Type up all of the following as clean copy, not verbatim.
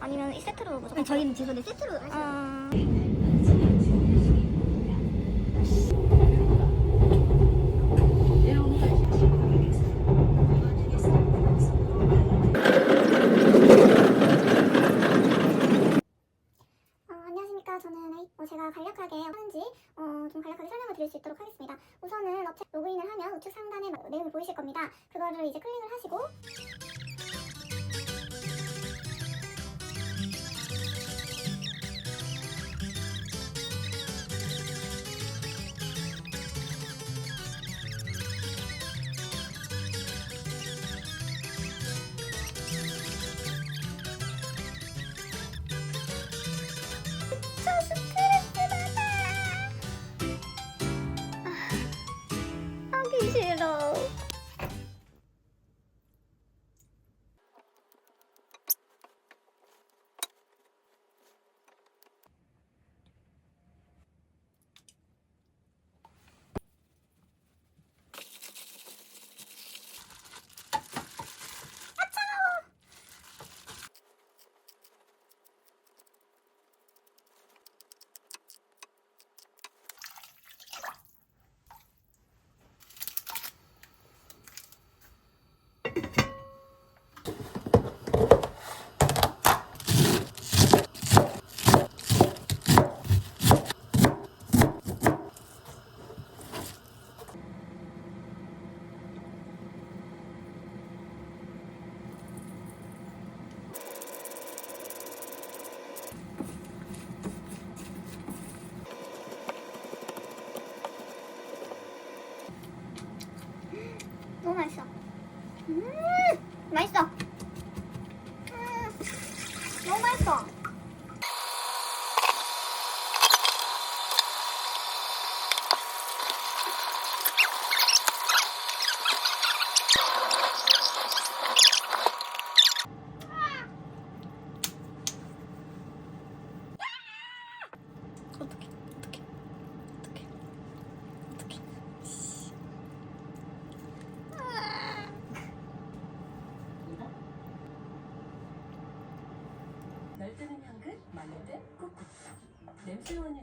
아니면 이 세트로 무조건? 아니, 저희는 죄송한데 세트로 하시면 안녕하십니까. 저는 제가 간략하게 하는지 좀 간략하게 설명을 드릴 수 있도록 하겠습니다. 우선은 업체 로그인을 하면 우측 상단에 내용이 보이실 겁니다. 그거를 이제 클릭을 하시고 하기 싫어. 너무 맛있어. 맛있어. 너무 맛있어. 어떡해. 열뜨는 향긋, 마늘든 꾹꾹. 냄새 원유.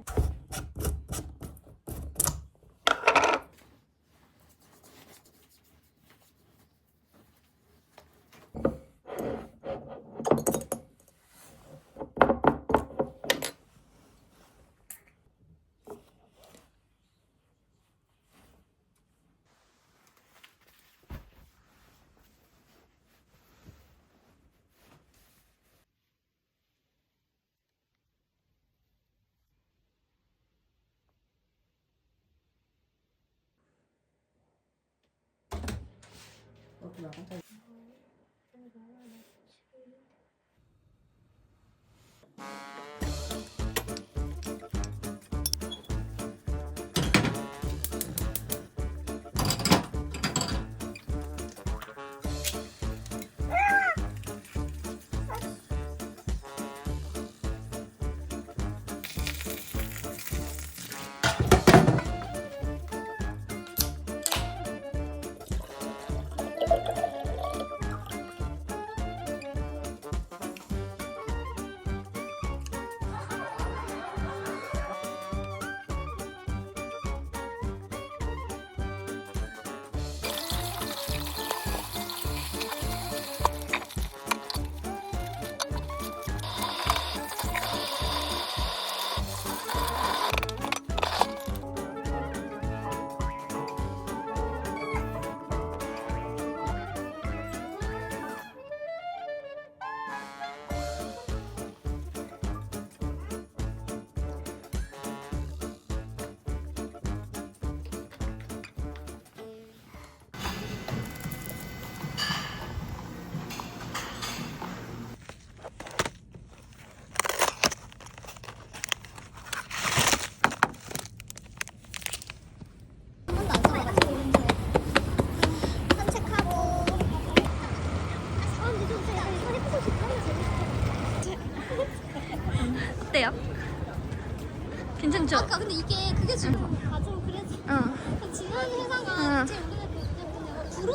어때요? 괜찮죠? 아까 근데 이게 그게 좀 좀 그랬지. 지난 회사가 응. 제일 우리가 그 주로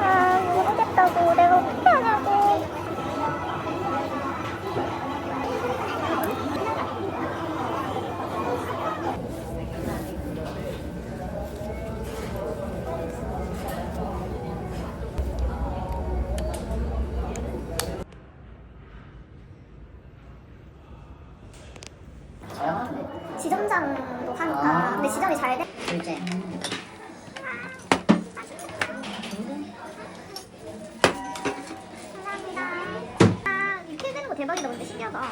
아, 모르겠다고. 내가 어떻게 하냐고. 다양한데. 지점장도 하니까. 근데 지점이 잘 돼. 둘째. 아, 이렇게 되는 거 대박이다. 근데 신기하다.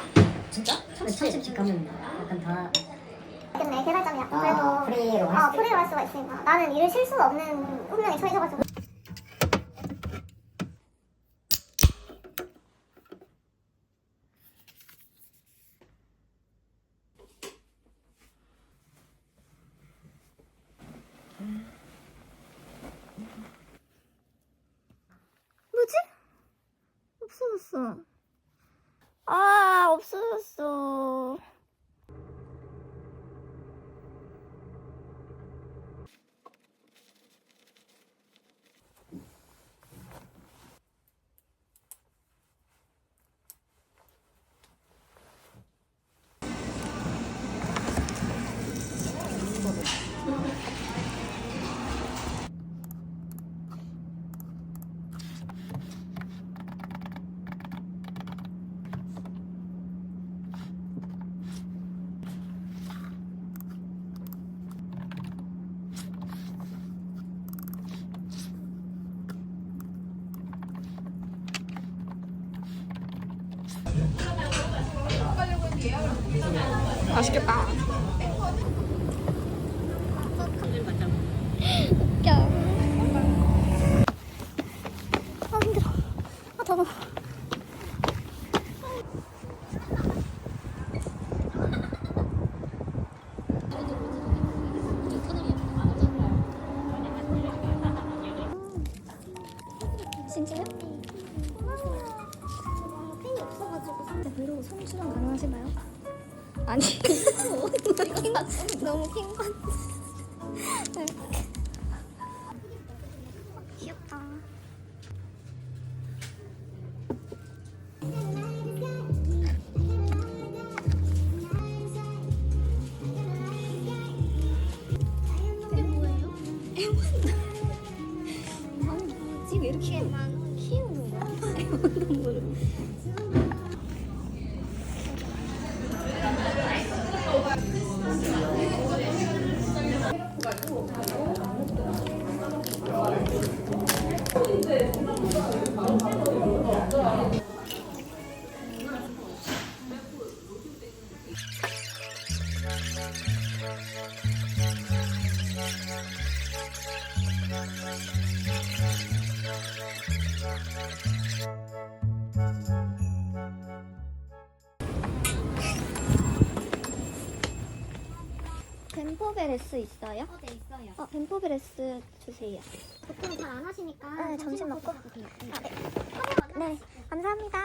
진짜? 30집 가면 약간 다 있겠네, 개발자면 약간 그래도 프리로 할 수 프리로 할 수가 있으니까. 나는 일을 쉴 수가 없는 운명에 처해져가지고. 뭐지? 없어졌어. 아, 없어졌어. 맛있겠다. 웃겨. 아, 힘들어. 아, 더워. 진짜요? 펜이 없어가지고 진짜 무료 송출은 가능하신가요? 아니. 너무 킹받. 귀엽다. 뭐예요? 아니 뭐지? 왜 이렇게 키우는 거야? 벤포베레스 있어요? 네 있어요. 벤포베레스 주세요. 보통 잘 안 하시니까 네, 점심 먹고. 드세요. 아, 네. 네, 감사합니다.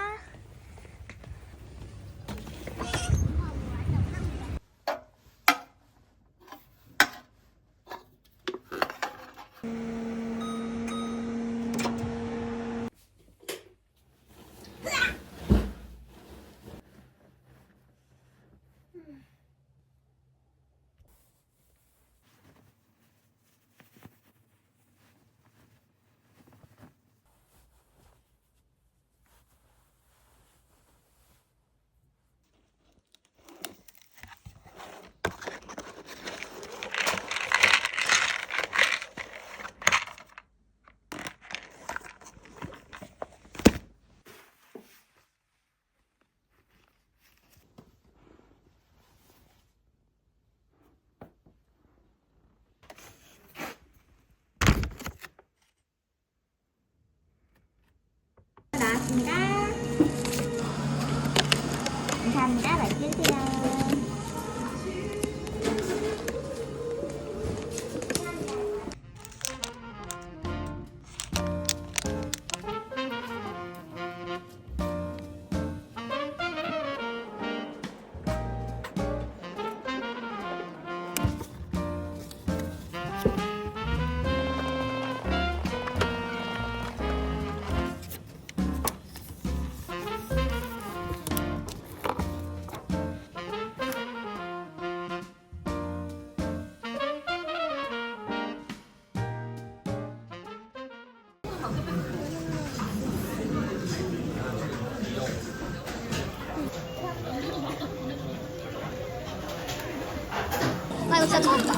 나왔습니다. 감사합니다. 맛있게 드세요. 나 이거 진짜 처음 봐.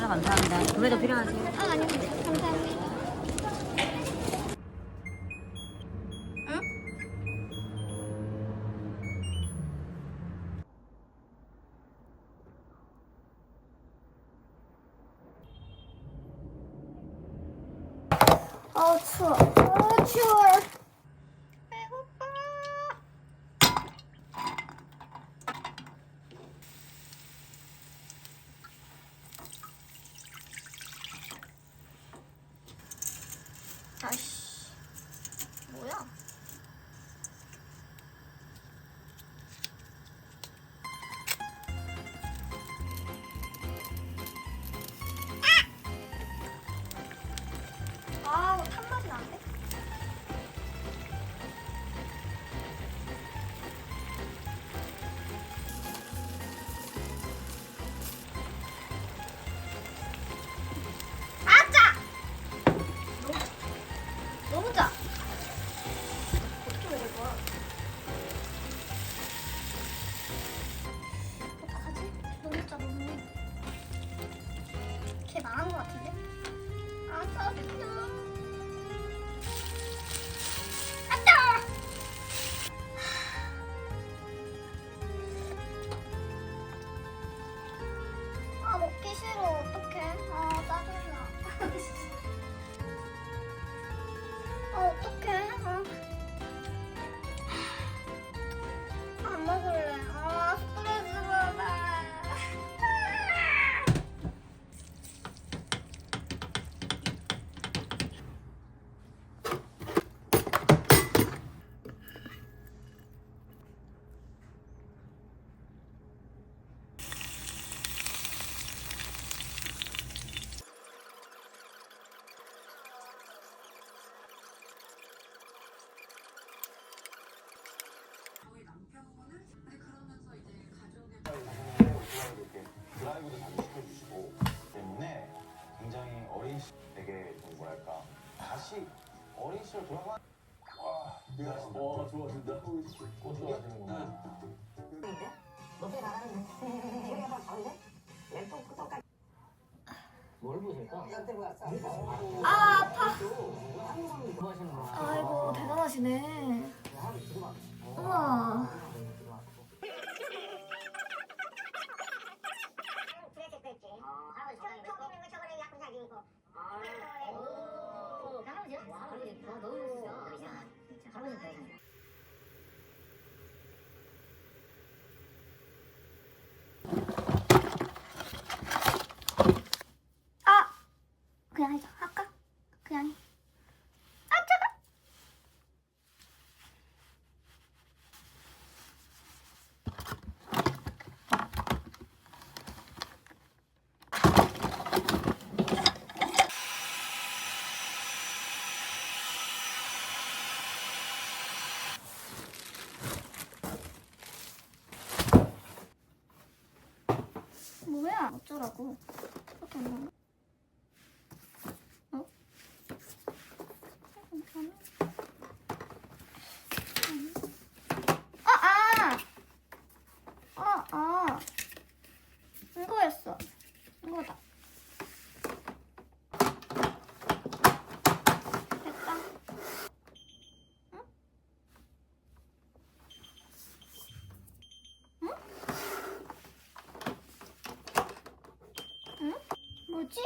감사합니다. 구매도 필요하세요? 아, 아니요. 감사합니다. 응? 추워. 추워. 배고파. 아이씨, 뭐야? 아, 탄맛이 나는데? 너무 짜. 어떻게 먹을 거야? 어떡하지? 너무 짜, 너무. 걔 망한 거 같은데? 아, 짜증나. 아, 짜! 아, 먹기 싫어. 어떡해. 아, 짜증나. 아, 어떡해. 안 먹을래. 아, 스트레스 받아. 저희 남편분은 근데 그러면서 이제 가족의 이렇게 드라이브도 자주 시켜주시고 때문에 굉장히 어린 시 되게 좀 뭐랄까 다시 어린 시절 돌아가 와 좋아진다 좋아지는구나 뭘 보실까? 아, 아파. 뭐 하시는 거야? 아이고, 대단하시네. 우와. 아! 그냥 해줘. 할까? 그냥 해. 아, 차가! 뭐야? 어쩌라고? 그렇게 안 나와? 어? 이렇게 하면? 이거였어. 이거다. 됐다. 응? 응? 응? 뭐지?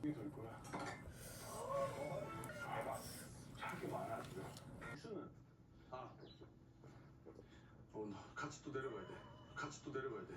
이게 될 거야. 차게 많아 지금. 수는 하나도 없어. 같이 또 내려가야 돼. 같이 또 내려가야 돼.